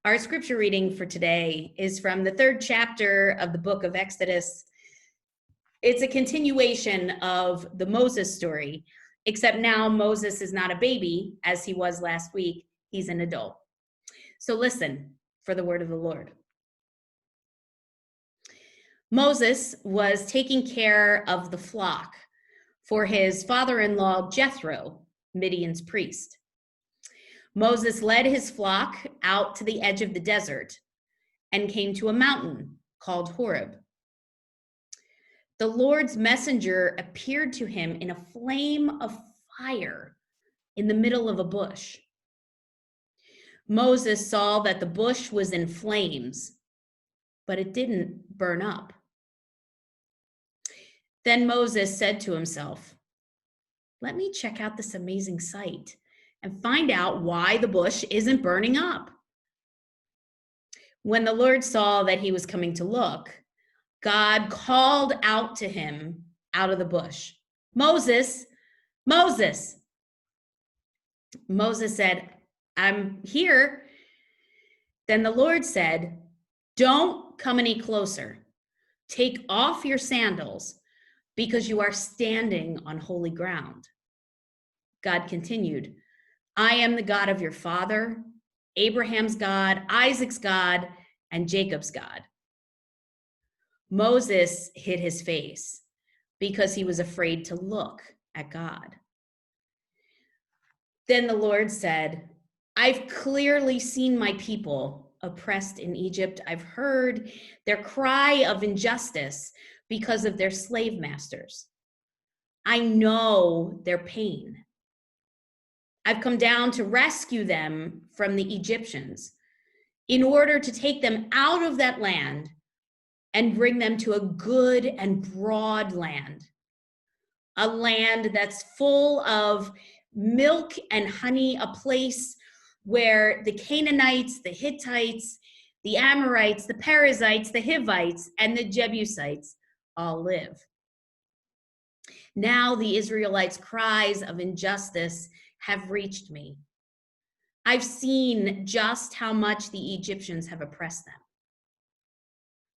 Our scripture reading for today is from the 3rd chapter of the book of Exodus. It's a continuation of the Moses story, except now Moses is not a baby as he was last week. He's an adult. So listen for the word of the Lord. Moses was taking care of the flock for his father-in-law Jethro, Midian's priest. Moses led his flock out to the edge of the desert and came to a mountain called Horeb. The Lord's messenger appeared to him in a flame of fire in the middle of a bush. Moses saw that the bush was in flames, but it didn't burn up. Then Moses said to himself, "Let me check out this amazing sight and find out why the bush isn't burning up." When the Lord saw that he was coming to look, God called out to him out of the bush, "Moses, Moses." Moses said, "I'm here." Then the Lord said, "Don't come any closer. Take off your sandals because you are standing on holy ground." God continued, "I am the God of your father, Abraham's God, Isaac's God, and Jacob's God." Moses hid his face because he was afraid to look at God. Then the Lord said, "I've clearly seen my people oppressed in Egypt. I've heard their cry of injustice because of their slave masters. I know their pain. I've come down to rescue them from the Egyptians in order to take them out of that land and bring them to a good and broad land, a land that's full of milk and honey, a place where the Canaanites, the Hittites, the Amorites, the Perizzites, the Hivites, and the Jebusites all live. Now the Israelites' cries of injustice have reached me. I've seen just how much the Egyptians have oppressed them.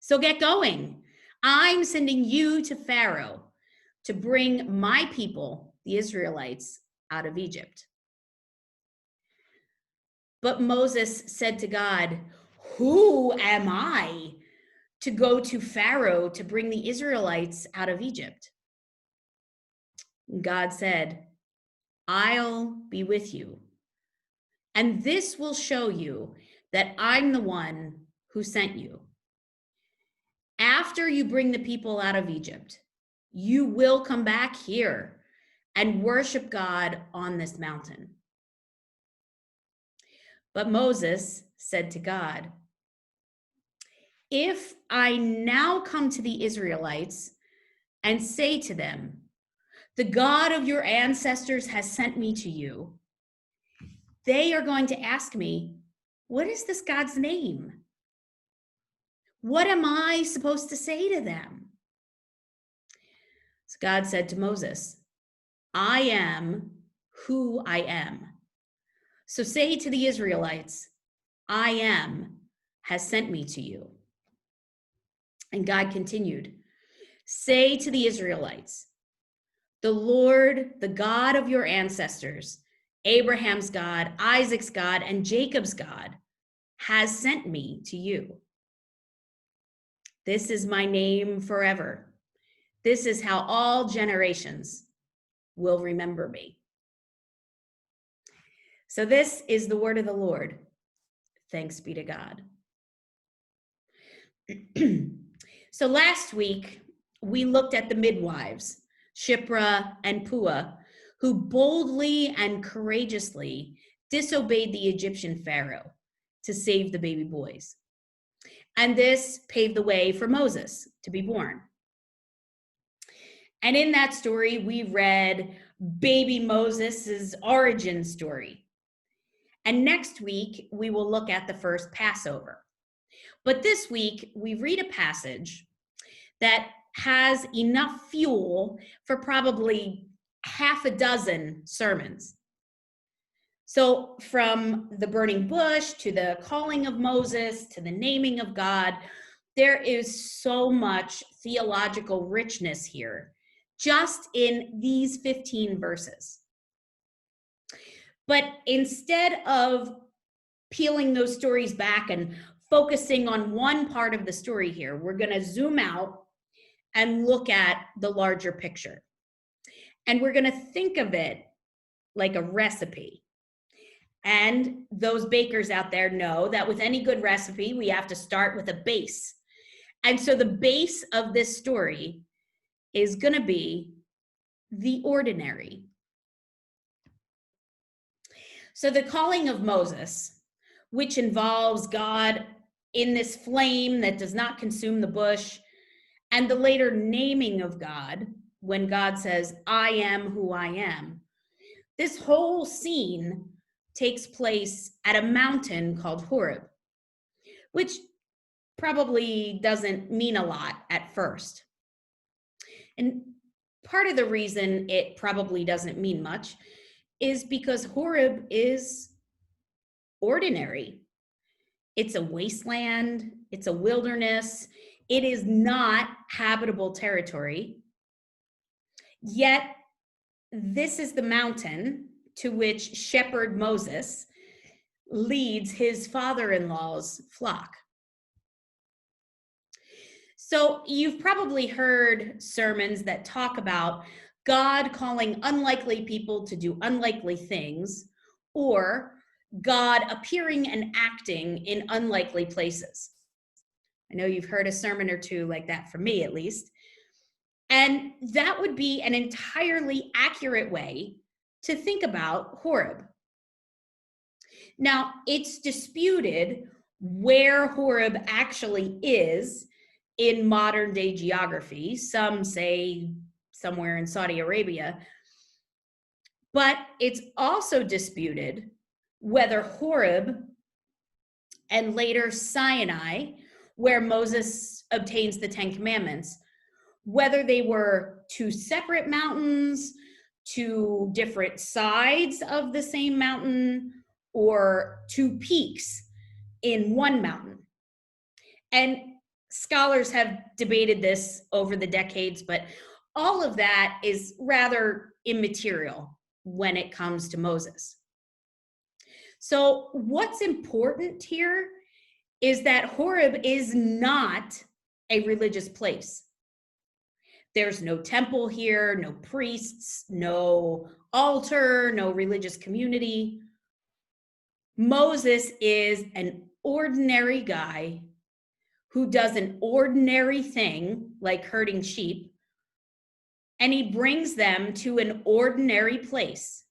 So get going. I'm sending you to Pharaoh to bring my people, the Israelites, out of Egypt." But Moses said to God, "Who am I to go to Pharaoh to bring the Israelites out of Egypt?" God said, "I'll be with you, and this will show you that I'm the one who sent you. After you bring the people out of Egypt, you will come back here and worship God on this mountain." But Moses said to God, "If I now come to the Israelites and say to them, 'The God of your ancestors has sent me to you,' they are going to ask me, 'What is this God's name?' What am I supposed to say to them?" So God said to Moses, "I am who I am. So say to the Israelites, 'I am has sent me to you.'" And God continued, "Say to the Israelites, 'The Lord, the God of your ancestors, Abraham's God, Isaac's God, and Jacob's God, has sent me to you. This is my name forever. This is how all generations will remember me." So this is the word of the Lord. Thanks be to God. So last week, we looked at the midwives, Shiphrah and Puah, who boldly and courageously disobeyed the Egyptian Pharaoh to save the baby boys. And this paved the way for Moses to be born. And in that story, we read baby Moses' origin story. And next week, we will look at the first Passover. But this week, we read a passage that has enough fuel for probably half a dozen sermons. So from the burning bush to the calling of Moses to the naming of God, there is so much theological richness here, just in these 15 verses. But instead of peeling those stories back and focusing on one part of the story here, we're going to zoom out and look at the larger picture. And we're going to think of it like a recipe. And those bakers out there know that with any good recipe, we have to start with a base. And so the base of this story is going to be the ordinary. So the calling of Moses, which involves God in this flame that does not consume the bush, and the later naming of God, when God says, I am who I am. This whole scene takes place at a mountain called Horeb, which probably doesn't mean a lot at first. And part of the reason it probably doesn't mean much is because Horeb is ordinary. It's a wasteland, it's a wilderness, it is not habitable territory. Yet, this is the mountain to which shepherd Moses leads his father-in-law's flock. So you've probably heard sermons that talk about God calling unlikely people to do unlikely things, or God appearing and acting in unlikely places. I know you've heard a sermon or two like that from me, at least. And that would be an entirely accurate way to think about Horeb. Now, it's disputed where Horeb actually is in modern day geography. Some say somewhere in Saudi Arabia. But it's also disputed whether Horeb and later Sinai, where Moses obtains the Ten Commandments, whether they were two separate mountains, two different sides of the same mountain, or two peaks in one mountain. And scholars have debated this over the decades, but all of that is rather immaterial when it comes to Moses. So what's important here is that Horeb is not a religious place. There's no temple here, no priests, no altar, no religious community. Moses is an ordinary guy who does an ordinary thing like herding sheep, and he brings them to an ordinary place.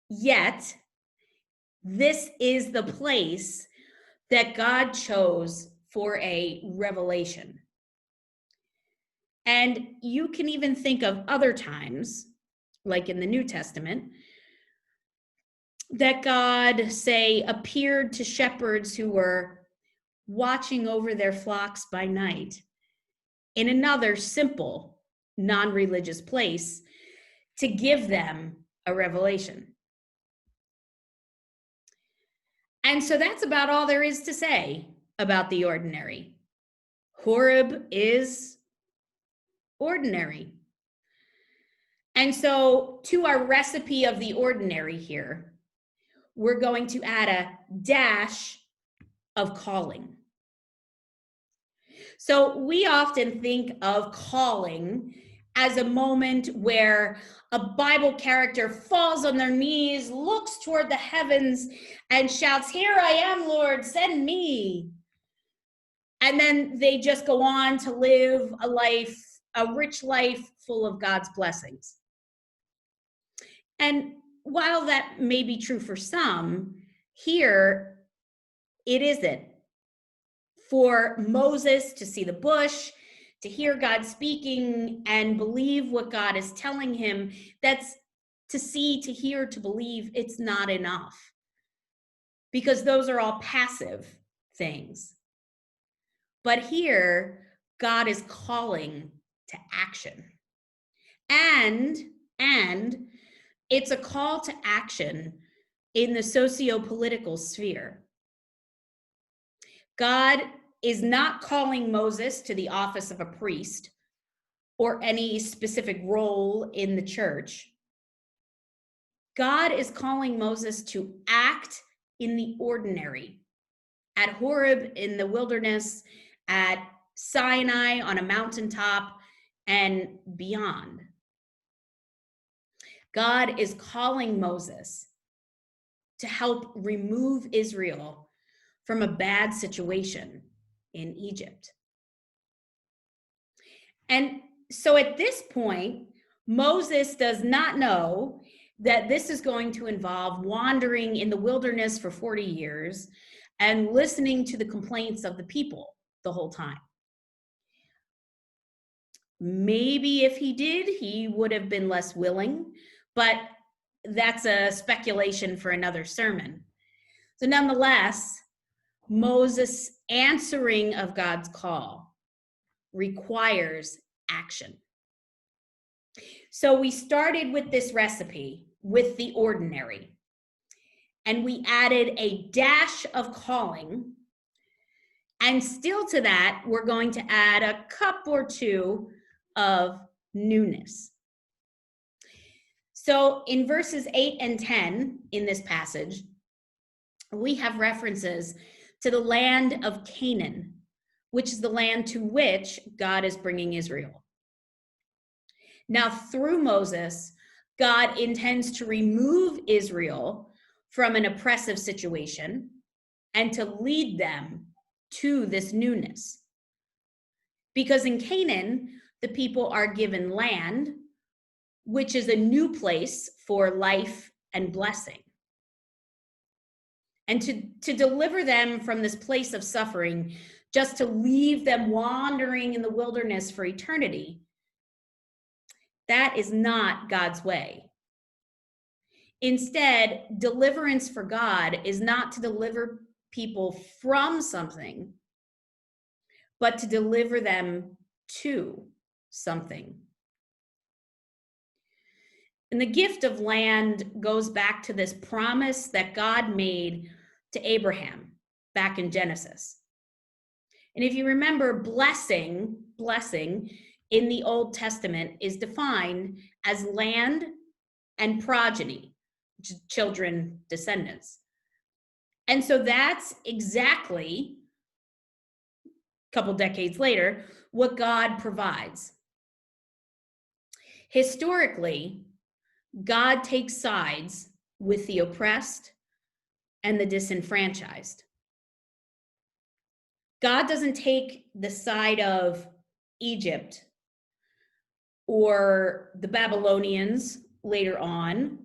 Yet, this is the place that God chose for a revelation. And you can even think of other times, like in the New Testament, that God, say, appeared to shepherds who were watching over their flocks by night in another simple, non-religious place to give them a revelation. And so that's about all there is to say about the ordinary. Horeb is ordinary. And so to our recipe of the ordinary here, we're going to add a dash of calling. So we often think of calling as a moment where a Bible character falls on their knees, looks toward the heavens, and shouts, "Here I am, Lord, send me." And then they just go on to live a life, a rich life full of God's blessings. And while that may be true for some, here it isn't. For Moses to see the bush, to hear God speaking and believe what God is telling him, that's to see, to hear, to believe, it's not enough. Because those are all passive things. But here, God is calling to action. And It's a call to action in the socio-political sphere. God is not calling Moses to the office of a priest or any specific role in the church. God is calling Moses to act in the ordinary, at Horeb in the wilderness, at Sinai on a mountaintop, and beyond. God is calling Moses to help remove Israel from a bad situation in Egypt. And so at this point, Moses does not know that this is going to involve wandering in the wilderness for 40 years and listening to the complaints of the people the whole time. Maybe if he did, he would have been less willing, but that's a speculation for another sermon. So nonetheless, Moses' answering of God's call requires action. So we started with this recipe with the ordinary, and we added a dash of calling, and still to that, we're going to add a cup or two of newness. So in verses 8 and 10 in this passage, we have references to the land of Canaan, which is the land to which God is bringing Israel. Now, through Moses, God intends to remove Israel from an oppressive situation and to lead them to this newness. Because in Canaan, the people are given land, which is a new place for life and blessing. And to deliver them from this place of suffering, just to leave them wandering in the wilderness for eternity, that is not God's way. Instead, deliverance for God is not to deliver people from something, but to deliver them to something. And the gift of land goes back to this promise that God made to Abraham back in Genesis. And if you remember, blessing in the Old Testament is defined as land and progeny, which is children, descendants. And so that's exactly, a couple decades later, what God provides. Historically, God takes sides with the oppressed and the disenfranchised. God doesn't take the side of Egypt or the Babylonians later on,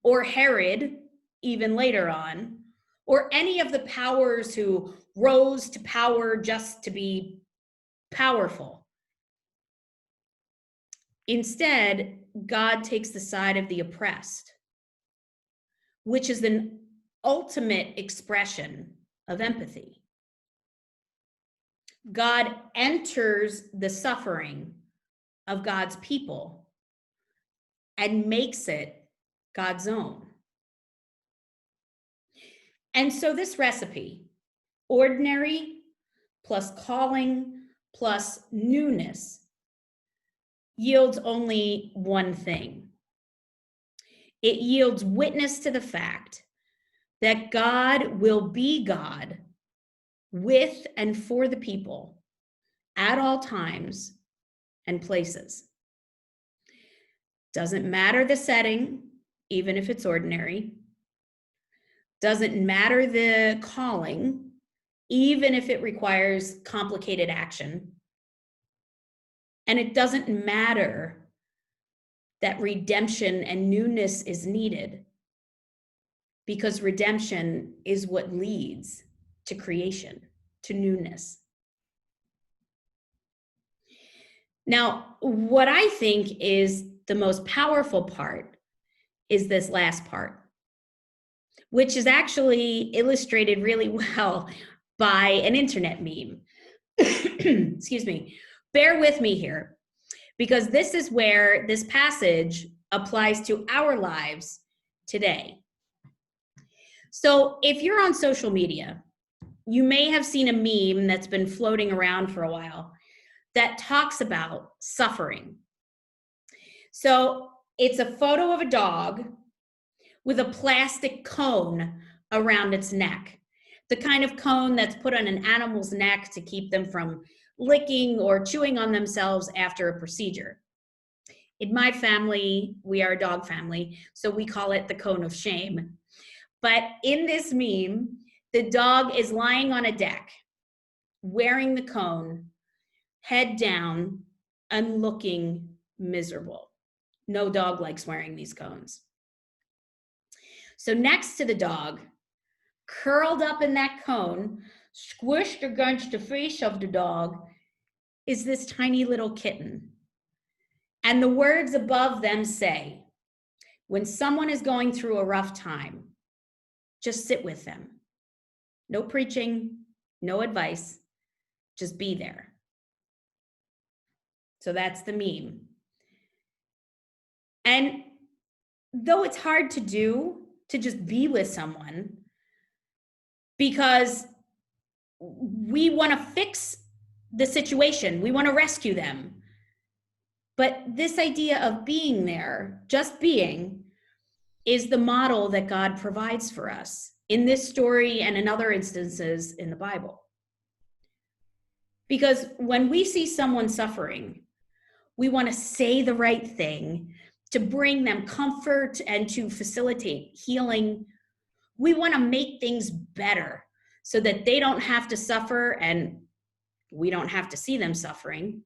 or Herod even later on, or any of the powers who rose to power just to be powerful. Instead, God takes the side of the oppressed, which is an ultimate expression of empathy. God enters the suffering of God's people and makes it God's own. And so this recipe, ordinary plus calling plus newness, yields only one thing. It yields witness to the fact that God will be God with and for the people at all times and places. Doesn't matter the setting, even if it's ordinary. Doesn't matter the calling, even if it requires complicated action. And it doesn't matter that redemption and newness is needed, because redemption is what leads to creation, to newness. Now, what I think is the most powerful part is this last part, which is actually illustrated really well by an internet meme. Excuse me. Bear with me here, because this is where this passage applies to our lives today. So if you're on social media, you may have seen a meme that's been floating around for a while that talks about suffering. So it's a photo of a dog with a plastic cone around its neck, the kind of cone that's put on an animal's neck to keep them from licking or chewing on themselves after a procedure. In my family, we are a dog family, so we call it the cone of shame. But in this meme, the dog is lying on a deck, wearing the cone, head down, and looking miserable. No dog likes wearing these cones. So next to the dog, curled up in that cone, squished against the face of the dog, is this tiny little kitten. And the words above them say, when someone is going through a rough time, just sit with them. No preaching, no advice, just be there. So that's the meme. And though it's hard to do, to just be with someone, because we want to fix the situation, we want to rescue them. But this idea of being there, just being, is the model that God provides for us in this story and in other instances in the Bible. Because when we see someone suffering, we want to say the right thing to bring them comfort and to facilitate healing. We want to make things better so that they don't have to suffer and we don't have to see them suffering.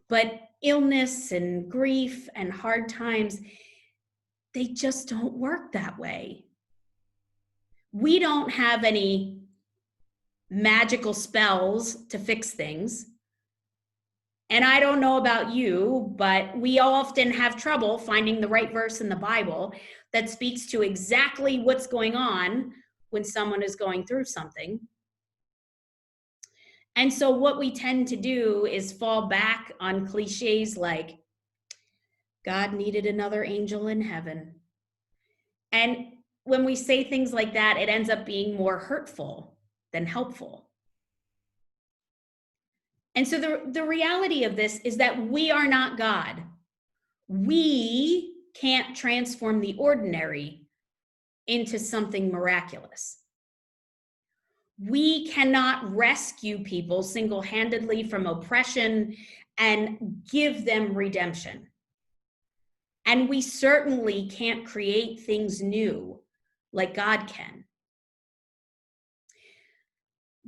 But illness and grief and hard times, they just don't work that way. We don't have any magical spells to fix things. And I don't know about you, but we often have trouble finding the right verse in the Bible that speaks to exactly what's going on when someone is going through something. And so what we tend to do is fall back on cliches like, God needed another angel in heaven. And when we say things like that, it ends up being more hurtful than helpful. And so the reality of this is that we are not God. We can't transform the ordinary into something miraculous. We cannot rescue people single-handedly from oppression and give them redemption. And we certainly can't create things new like God can.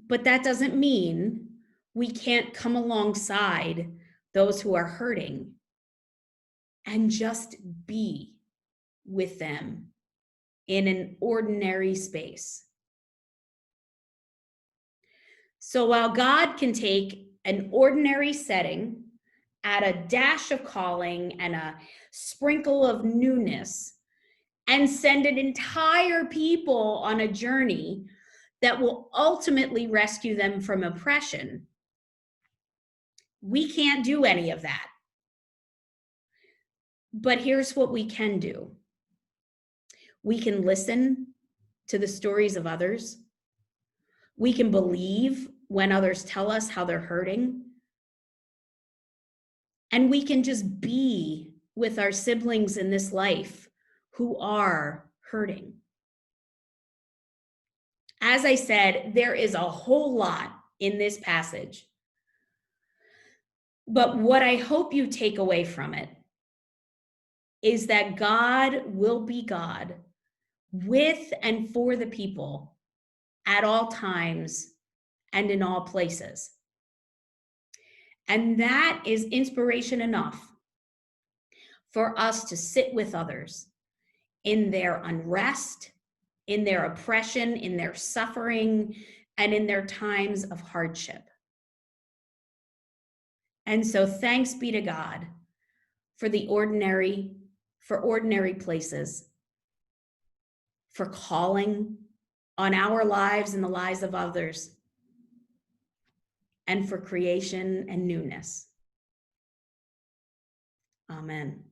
But that doesn't mean we can't come alongside those who are hurting and just be with them in an ordinary space. So while God can take an ordinary setting, add a dash of calling and a sprinkle of newness, and send an entire people on a journey that will ultimately rescue them from oppression, we can't do any of that. But here's what we can do. We can listen to the stories of others. We can believe when others tell us how they're hurting. And we can just be with our siblings in this life who are hurting. As I said, there is a whole lot in this passage. But what I hope you take away from it is that God will be God with and for the people at all times and in all places. And that is inspiration enough for us to sit with others in their unrest, in their oppression, in their suffering, and in their times of hardship. And so thanks be to God for ordinary places, for calling on our lives and the lives of others, and for creation and newness. Amen.